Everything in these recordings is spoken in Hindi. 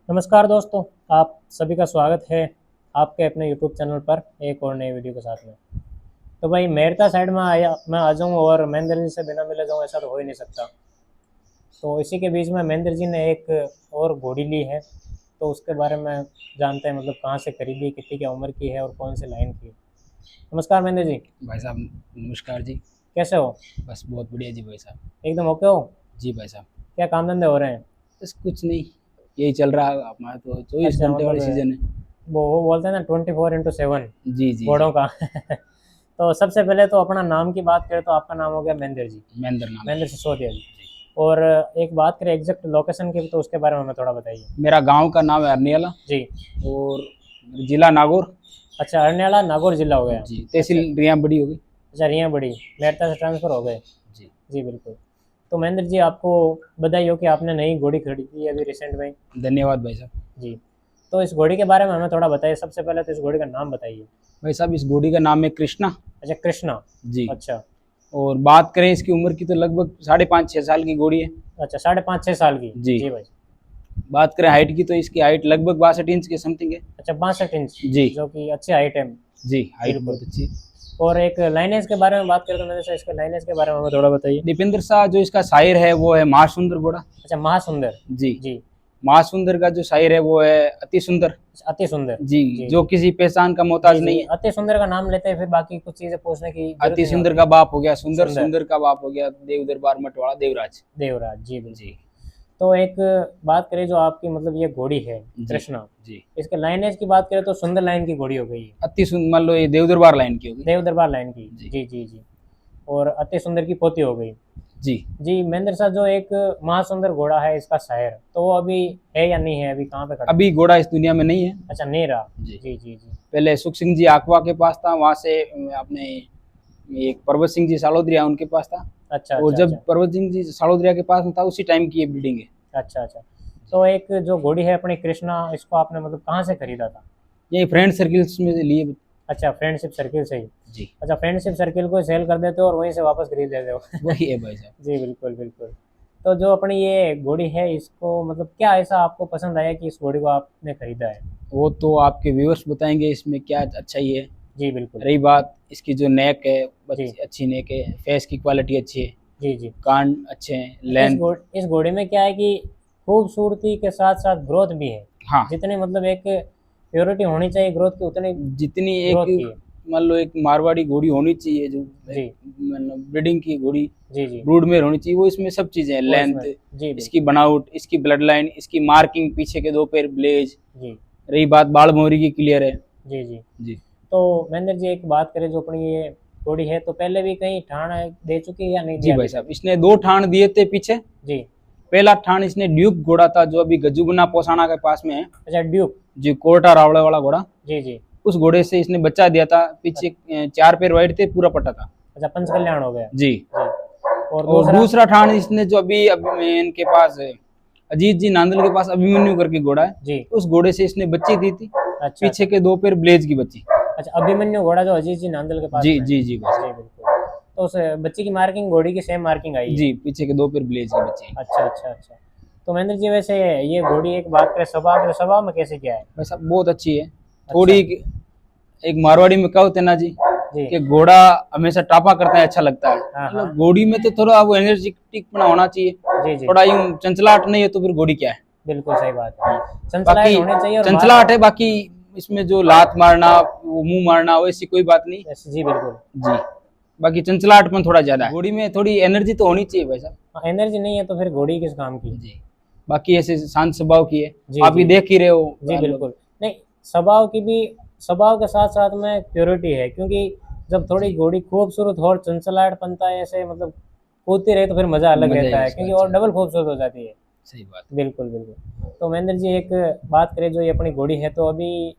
नमस्कार दोस्तों, आप सभी का स्वागत है आपके अपने यूट्यूब चैनल पर एक और नई वीडियो के साथ में। तो भाई मेरता साइड में मैं आ जाऊँ और महेंद्र जी से बिना मिले जाऊँ, ऐसा तो हो ही नहीं सकता। तो इसी के बीच में महेंद्र जी ने एक और घोड़ी ली है, तो उसके बारे में जानते हैं, मतलब कहाँ से खरीदी, कितनी क्या उम्र की है और कौन से लाइन की। नमस्कार महेंद्र जी। भाई साहब नमस्कार जी। कैसे हो? बस बहुत बढ़िया जी भाई साहब। एकदम ओके हो? जी भाई साहब। क्या काम धंधे हो रहे हैं? बस कुछ नहीं, यही चल रहा है हमारा तो 24 अच्छा, घंटे वाली मतलब सीजन है। वो बोलते हैं ना 24x7 जी जी जी। घोड़ों का। तो सबसे पहले तो अपना नाम की बात करें तो आपका नाम हो गया महेंद्र जी, महेंद्र नाम है। महेंद्र सिसोदिया जी। जी। और एक बात करें एग्जैक्ट लोकेशन की, तो उसके बारे में हमें थोड़ा बताइए। मेरा गांव का नाम है अरनियाला जी। और जिला नागौर। अच्छा, अरनियाला नागौर जिला हो गया। जी, अच्छा। तहसील रियां बड़ी होगी। अच्छा, रियाँ बड़ी मेरता से ट्रांसफ़र हो गए। जी। जी बिल्कुल। तो महेंद्र जी, आपको बधाई हो कि आपने नई घोड़ी खरीदी है अभी रिसेंट में। धन्यवाद भाई साहब। जी। तो इस घोड़ी के बारे में हमें थोड़ा बताइए। सबसे पहले तो इस घोड़ी का नाम बताइए। भाई साहब इस घोड़ी का नाम है कृष्णा। अच्छा, कृष्णा। जी। अच्छा। और बात करें इसकी उम्र की तो लगभग 5.5-6 साल की घोड़ी है। अच्छा, 5.5-6 साल की। जी। जी भाई। बात करें हाइट की तो इसकी हाइट लगभग 62 इंच के समथिंग है। अच्छा, 62 इंच। जी। जो कि अच्छी हाइट है। जी, हाइट बिल्कुल। बहुत अच्छी है। और एक लाइनेज के बारे में बात करें तो मेरे से इसके लाइनेज के बारे में हमें थोड़ा बताइए। दीपेंद्र शाह जो इसका शायर है वो है महासुंदर घोड़ा। अच्छा, महासुंदर। जी। जी। महासुंदर का जो शायर है वो है अति सुंदर। अति सुंदर। जी, जी जो जी। किसी पहचान का जी मोहताज जी, नहीं है। अति सुंदर का नाम लेते हैं, फिर बाकी कुछ चीजें पूछने की जरूरत अति नहीं सुंदर होती। का बाप हो गया सुंदर, सुंदर। सुंदर का बाप हो गया देव दरबार मटवाड़ा देवराज। देवराज। जी बिल्कुल। जी तो एक बात करें जो आपकी, मतलब ये घोड़ी है जी कृष्णा, जी। इसके लाइनेज की बात करें तो सुंदर लाइन की घोड़ी हो गई है। अति सुंदर मान लो ये देव दरबार लाइन की होगी। देव दरबार लाइन की। जी जी जी जी। और अति सुंदर की पोती हो गई। जी। जी महेंद्र साहब, जो एक महासुंदर घोड़ा है इसका शायर, तो वो अभी है या नहीं है? अभी कहाँ पे खड़ा है? अभी घोड़ा इस दुनिया में नहीं है। अच्छा, नहीं रहा। जी। जी जी जी। पहले सुख सिंह जी आकवा के पास था, वहां से अपने एक पर्वत सिंह जी सालोदरिया उनके पास था। अच्छा और अच्छा जब अच्छा। पर्वत सिंह जी सालोदरिया के पास में था उसी टाइम की ये बिल्डिंग है। अच्छा अच्छा। तो एक जो घोड़ी है अपनी कृष्णा, इसको आपने मतलब कहाँ से खरीदा था? यही फ्रेंड सर्किल्स में लिए। अच्छा, फ्रेंडशिप सर्किल से ही। जी। अच्छा, फ्रेंडशिप सर्किल को सेल कर देते हो और वहीं से वापस खरीद लेते हो। वही है भाई साहब। जी बिल्कुल बिल्कुल। तो जो अपनी ये घोड़ी है, इसको मतलब क्या ऐसा आपको पसंद आया कि इस घोड़ी को आपने खरीदा है? वो तो आपके व्यूअर्स बताएंगे इसमें क्या अच्छा ही है। जी बिल्कुल। रही बात इसकी जो नेक है जी अच्छी नेक है, फेस की क्वालिटी अच्छी है, जी जी। कान अच्छे हैं, इस लेंथ। इस घोड़े में क्या है कि खूबसूरती के साथ साथ ग्रोथ भी है। हाँ, जितनी मतलब एक प्योरिटी होनी चाहिए ग्रोथ की, उतनी जितनी एक ग्रोथ की है। मान लो एक मारवाड़ी घोड़ी होनी चाहिए जो जी ब्रीडिंग की घोड़ी जी जी। ब्रूड में होनी चाहिए, वो इसमें सब चीजें हैं। वो इसमें। लेंथ, जी इसकी बिल्कुल। बनावट, इसकी ब्लड लाइन, इसकी मार्किंग, पीछे के 2 पैर ब्लेज। जी रही बात बाल भौरी की, क्लियर है। जी जी। जी। तो महेंद्र जी, एक बात करें जो अपनी ये घोड़ी है, तो पहले भी कहीं ठाण दे चुकी है या नहीं जी दिया भाई अभी साहब तक? इसने 2 ठाण दिए थे पीछे। जी। पहला ठाण इसने ड्यूक घोड़ा था जो अभी गजुबना पोसाना के पास में है। अच्छा, ड्यूक। जी, कोर्टा रावड़े वाला घोड़ा। जी जी। उस घोड़े से इसने बच्चा दिया था। पीछे 4 पैर वाइट थे, पूरा पट्टा था। अच्छा, पंच कल्याण हो गया। जी। जी। और और दूसरा? दूसरा ठाण इसने जो अभी इनके पास है, अजीत जी नांदल के पास अभिमन्यु करके घोड़ा है। जी। उस घोड़े से इसने बच्ची दी थी। अच्छा पीछे अच्छा। के 2 पैर ब्लेज की बच्ची। अच्छा, अभिमन्यु घोड़ा जो अजीत जी नांदल के पास जी में है। जी जी बस। जी बिल्कुल। तो उस बच्ची की मार्किंग घोड़ी की सेम मार्किंग आई है? जी, पीछे के 2 पैर ब्लेज की बच्ची। अच्छा अच्छा अच्छा। तो महेंद्र जी, वैसे ये घोड़ी, एक बात करें स्वभाव, तो स्वभाव में कैसे क्या है? वैसा बहुत अच्छी है। अच्छा। थोड़ी एक मारवाड़ी में कहावत है ना जी, जी। कि घोड़ा हमेशा टापा करता है अच्छा लगता है। हाँ हाँ। मतलब घोड़ी में तो थोड़ा वो एनर्जेटिक होना चाहिए। जी जी। थोड़ा यूं चंचलाहट नहीं है तो फिर घोड़ी क्या है। बिल्कुल सही बात है। चंचलाहट बाकी होनी चाहिए और चंचलाहट है, बाकी इसमें जो लात मारना, वो मुंह मारना, वैसी कोई बात नहीं। जी बिल्कुल। जी। बाकी चंचलाहट में थोड़ा ज्यादा है। घोड़ी में थोड़ी एनर्जी तो होनी चाहिए भाई साहब। हाँ, एनर्जी नहीं है तो फिर घोड़ी किस काम की? जी। बाकी ऐसे शांत स्वभाव की है। जी आप जी ही जी। देख ही रहे हो जी मतलब। बिल्कुल। नहीं, स्वभाव की भी, स्वभाव के साथ साथ में प्योरिटी है, क्योंकि जब थोड़ी जी, घोड़ी खूबसूरत हो और चंचलाहट बनता है, ऐसे मतलब कूदती रहे, तो फिर मज़ा अलग मजा ही रहता है, उसका क्योंकि अच्छा और है। डबल खूबसूरत हो जाती है। सही बात। बिल्कुल बिल्कुल। तो महेंद्र जी, एक बात करें जो ये अपनी घोड़ी है, तो अभी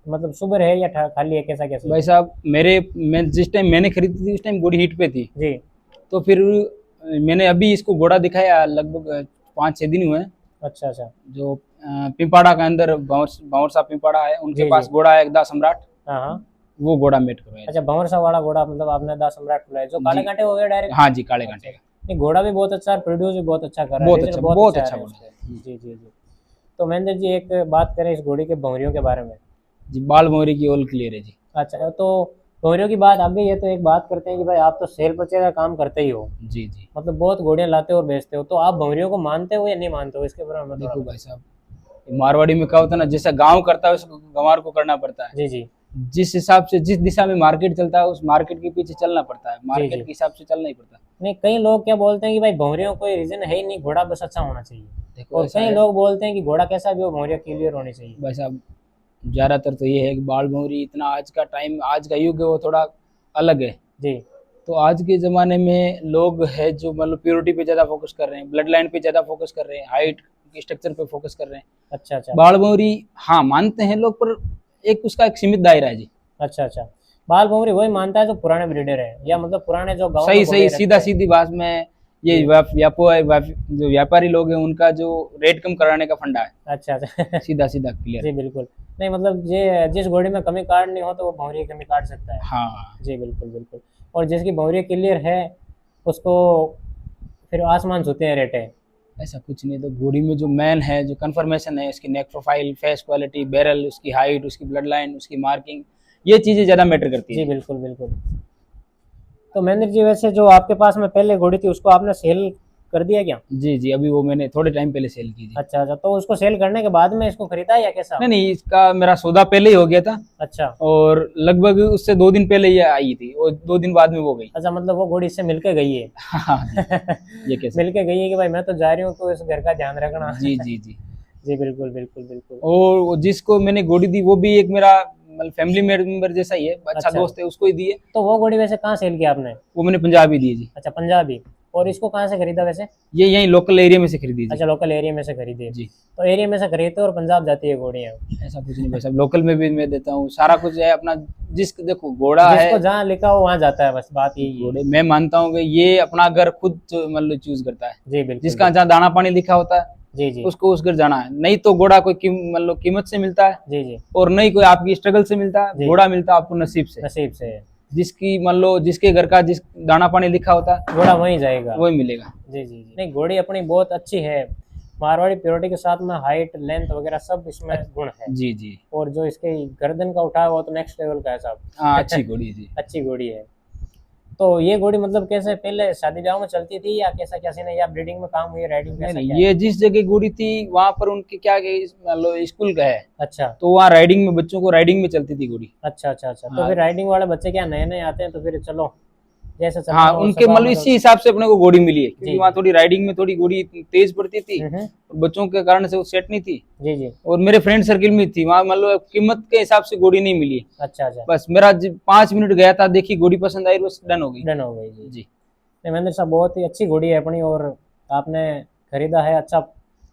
मतलब सुबर है या खाली है, कैसा क्या सीन भाई है? साहब मैं जिस टाइम मैंने खरीदी थी उस टाइम घोड़ी हिट पे थी। जी। तो फिर मैंने अभी इसको घोड़ा दिखाया लगभग 5-6 दिन हुए हैं। अच्छा अच्छा। जो पिंपाड़ा के अंदर भंवर सा पिंपाड़ा है, उनके जी जी। पास घोड़ा है एक दा सम्राट। हाँ हाँ। वो घोड़ा मेट करवाया अच्छा, था। भंवर सा वाला घोड़ा, मतलब आपने 10 सम्राट बुलाया जो काले जी। कांटे हो गए डायरेक्ट? हाँ जी, काले अच्छा। कांटे का। नहीं, घोड़ा भी बहुत अच्छा, प्रोड्यूस भी बहुत अच्छा कर रहा है, रिजल्ट बहुत बहुत अच्छा आ अच्छा रहे हैं घोड़ा उसके। है। जी जी जी। तो महेंद्र जी एक बात करें इस घोड़ी के भौरियों के बारे में। जी, बाल भौरी की ऑल क्लियर है जी। अच्छा, तो भौरियों की बात आ गई है तो एक बात करते हैं कि भाई आप तो सेल परचेज का काम करते ही हो, जी जी। मतलब बहुत घोड़ियां लाते हो और बेचते हो, तो आप भौरियों को मानते हो या नहीं मानते हो, इसके बारे में थोड़ा देखो भाई साहब, मारवाड़ी में क्या होता है ना, जैसा गांव करता है उसको गंवार को करना पड़ता है। जी जी जिस हिसाब से जिस दिशा में मार्केट चलता है उस मार्केट के पीछे चलना पड़ता है, जी। मार्केट के हिसाब से चलना ही पड़ता है। नहीं, कई लोग क्या बोलते हैं कि भाई भौरियों कोई रीजन है ही नहीं, घोड़ा बस अच्छा होना चाहिए, देखो और ऐसा कई है लोग बोलते हैं कि घोड़ा कैसा भी हो भौरिया क्लियर होनी चाहिए। भाई साहब, ज्यादातर तो ये है कि बाल भौरी इतना, आज का टाइम, आज का युग है वो थोड़ा अलग है। जी तो आज के ज़माने में लोग है जो मतलब प्योरिटी पे ज़्यादा फोकस कर रहे हैं, ब्लड लाइन पे ज़्यादा फोकस कर रहे हैं, हाइट स्ट्रक्चर पे फोकस कर रहे हैं। अच्छा अच्छा बाल भौरी हाँ मानते हैं लोग, पर एक उसका एक सीमित दायरा है जी। अच्छा अच्छा। बाल भौरी वही मानता है जो पुराने ब्रीडर है, या मतलब पुराने जो गाँव सही में सही, घोड़े रखते सीधा हैं। सीधी बात में ये जी। जो व्यापारी लोग हैं उनका जो रेट कम कराने का फंडा है, अच्छा अच्छा सीधा सीधा क्लियर जी है। बिल्कुल। नहीं मतलब ये जिस घोड़े में कमी काटनी हो तो वो भौरी की कमी काट सकता है। हाँ, जी बिल्कुल बिल्कुल। और जिसकी भौरी क्लियर है उसको फिर आसमान छूते हैं रेट है। ऐसा कुछ नहीं। तो घोड़ी में जो मैन है, जो कन्फर्मेशन है, उसकी नेक प्रोफाइल, फेस क्वालिटी, बैरल, उसकी हाइट, उसकी ब्लड लाइन, उसकी मार्किंग, ये चीज़ें ज़्यादा मैटर करती जी है। बिल्कुल बिल्कुल। तो महेंद्र जी वैसे जो आपके पास में पहले घोड़ी थी उसको आपने सेल कर दिया क्या? जी जी, अभी वो मैंने थोड़े टाइम पहले सेल की थी। अच्छा अच्छा, तो उसको सेल करने के बाद में इसको खरीदा या कैसा? नहीं नहीं, इसका मेरा सौदा पहले ही हो गया था, अच्छा और लगभग उससे 2 दिन पहले ये आई थी, और 2 दिन बाद में वो गई। अच्छा, मतलब वो घोड़ी इससे मिलके गई है। हाँ जी, ये कैसे। मिलके गई है कि भाई मैं तो जा रही हूँ तो इस घर का ध्यान रखना। जी जी जी। जी बिल्कुल बिल्कुल बिल्कुल। और वो जिसको मैंने घोड़ी दी वो भी एक मेरा मतलब फैमिली मेंबर जैसा ही है, अच्छा अच्छा, दोस्त है, उसको ही दी है। तो वो घोड़ी वैसे कहाँ सेल किया आपने? वो मैंने पंजाब ही दी है जी। अच्छा पंजाबी। और इसको कहाँ से खरीदा वैसे? ये यहीं लोकल एरिया में से खरीदी जी। अच्छा, लोकल एरिया में से खरीदी है। जी, तो एरिया में से खरीदते हो और पंजाब जाती है घोड़ियाँ? ऐसा कुछ नहीं भाई साहब, लोकल में भी मैं देता हूँ, सारा कुछ है अपना। जिस देखो घोड़ा है, जिसको जहाँ लिखा हो वहाँ जाता है, बस बात यही है। घोड़े मैं मानता हूँ कि ये अपना घर खुद मतलब चूज करता है। जी बिल्कुल जिसका जहाँ दाना पानी लिखा होता है जी जी उसको उस घर जाना है। नहीं तो घोड़ा कोई मतलब कीमत से मिलता है, जी जी और नहीं कोई आपकी स्ट्रगल से मिलता है। जी। घोड़ा मिलता है आपको नसीब से, नसीब से है। जिसकी मान लो जिसके घर का जिस दाना पानी लिखा होता है घोड़ा वहीं जाएगा। वही मिलेगा। जी जी जी। नहीं, घोड़ी अपनी बहुत अच्छी है, मारवाड़ी प्योरिटी के साथ में हाइट लेंथ वगैरह सब इसमें गुण है। जी जी, और जो इसके गर्दन का उठाव वो तो नेक्स्ट लेवल का है साहब। हाँ अच्छी घोड़ी है जी। अच्छी घोड़ी है। तो ये घोड़ी मतलब कैसे पहले शादी ब्याह में चलती थी या कैसा क्या सीन है, या ब्रीडिंग में काम हुई, राइडिंग नहीं कैसा नहीं, क्या ये है? जिस जगह घोड़ी थी वहां पर उनके क्या मान लो स्कूल का है, अच्छा तो वहाँ राइडिंग में बच्चों को राइडिंग में चलती थी घोड़ी। अच्छा अच्छा अच्छा। तो हाँ फिर राइडिंग वाले बच्चे क्या नए नए आते हैं तो फिर चलो जैसे चलना हाँ, हो उनके सबका मतलब इसी हिसाब से अपने को घोड़ी मिली है, जी क्योंकि वहाँ थोड़ी राइडिंग में थोड़ी घोड़ी तेज पड़ती थी, हम्म। और बच्चों के कारण से वो सेट नहीं थी। जी जी। और मेरे फ्रेंड सर्किल में थी, वहाँ मतलब कीमत के हिसाब से घोड़ी नहीं मिली। अच्छा अच्छा। बस मेरा 5 मिनट गया था, देखी घोड़ी पसंद आई, बस डन हो गई। डन हो गई जी। जी नहीं महेंद्र साहब, बहुत ही अच्छी घोड़ी है अपनी, और आपने खरीदा है अच्छा,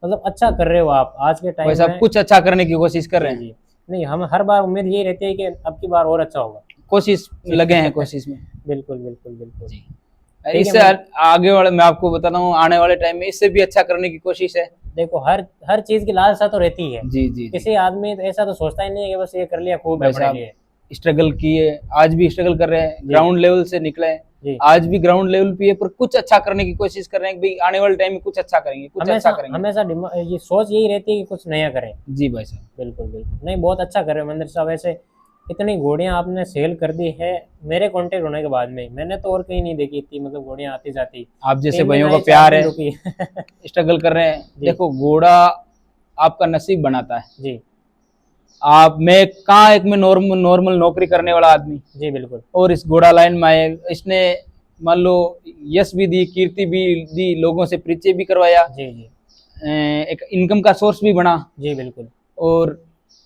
मतलब अच्छा कर रहे हो आप आज के टाइम भाई साहब, में। कुछ अच्छा करने की कोशिश कर रहे जी हैं। जी। नहीं, हम हर बार उम्मीद यही रहती है कि अब की बार और अच्छा होगा। कोशिश लगे हैं कोशिश में। बिल्कुल बिल्कुल बिल्कुल। जी, ठीक है इससे आगे वाले मैं आपको बताता हूँ, आने वाले टाइम में इससे भी अच्छा करने की कोशिश है। देखो हर हर चीज की लालसा तो रहती है। जी जी जी। किसी आदमी तो ऐसा तो सोचता ही नहीं है कि बस ये कर लिया खूब है भाई अपने साहब, लिए। स्ट्रगल किए, आज भी स्ट्रगल कर रहे हैं, जी। ग्राउंड लेवल से निकले हैं, जी। आज भी ग्राउंड लेवल पे है, पर कुछ अच्छा करने की कोशिश कर रहे हैं कि भाई आने वाले टाइम में कुछ अच्छा करेंगे, कुछ अच्छा हमेशा करेंगे। हमेशा ये सोच यही रहती है कि कुछ नया करें। जी भाई साहब। बिल्कुल बिल्कुल। नहीं, बहुत अच्छा कर रहे हो महेंद्र साहब। वैसे इतनी घोड़ियां आपने सेल कर दी है मेरे कांटेक्ट होने के बाद में, मैंने तो और कहीं नहीं देखी इतनी, मतलब घोड़ियां आती जाती। आप जैसे 3 दिन भाइयों का आई, 4 प्यार दिन है, रुकी। स्ट्रगल कर रहे हैं। जी। देखो घोड़ा आपका नसीब बनाता है। जी आप मैं कहाँ एक मैं नॉर्मल नॉर्मल नौकरी करने वाला आदमी, जी बिल्कुल। और इस घोड़ा लाइन में आए, इसने मान लो यश भी दी, कीर्ति भी दी, लोगों से परिचय भी करवाया, जी जी एक इनकम का सोर्स भी बना, जी बिल्कुल। और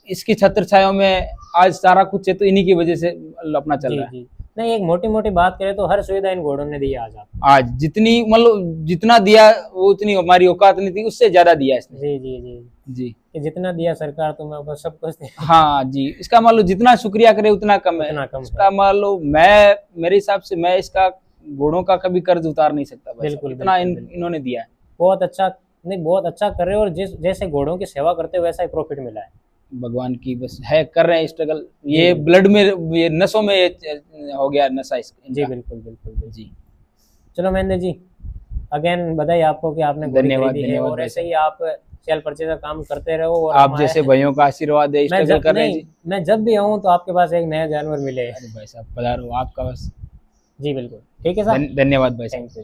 इसकी छत्र छाया में आज सारा कुछ है तो इन्हीं की वजह से अपना चल जी रहा है। जी। नहीं, एक मोटी मोटी बात करें तो हर सुविधा इन घोड़ों ने दी है आज आप। आज जितनी मतलब जितना दिया वो उतनी हमारी औकात नहीं थी, उससे ज्यादा दिया इसने। जी जी जी। जी कि जितना दिया सरकार तुम्हें बस सब कुछ दे। हाँ जी, इसका मान लो जितना शुक्रिया करे उतना कम है। उतना कम है। इसका मान लो मैं मेरे हिसाब से मैं इसका घोड़ों का कभी कर्ज उतार नहीं सकता भाई साहब, बिल्कुल इतना बिल्कुल बिल्कुल। इन्होंने दिया है। बहुत अच्छा। नहीं, बहुत अच्छा कर रहे हो, और जिस जैसे घोड़ों की सेवा करते हो वैसा ही प्रॉफिट मिला है। भगवान की बस है, कर रहे हैं स्ट्रगल, जी ये बिल्कुल। ब्लड में, ये नसों में हो गया नशा जी इनका। बिल्कुल बिल्कुल बिल्कुल। जी, चलो महेंद्र जी, अगेन बधाई आपको कि आपने घोड़ी धन्यवाद खरीदी है, धन्यवाद और भाई ऐसे साहब। ही आप सेल परचेज का काम करते रहो। और आप जैसे भाइयों का आशीर्वाद है, मैं स्ट्रगल कर रहे हैं नहीं, जी। मैं जब भी आऊँ तो आपके पास एक नया जानवर मिले। अरे भाई साहब पधारो, आपका बस जी बिल्कुल, ठीक है साहब, धन्यवाद भाई साहब। Thank you.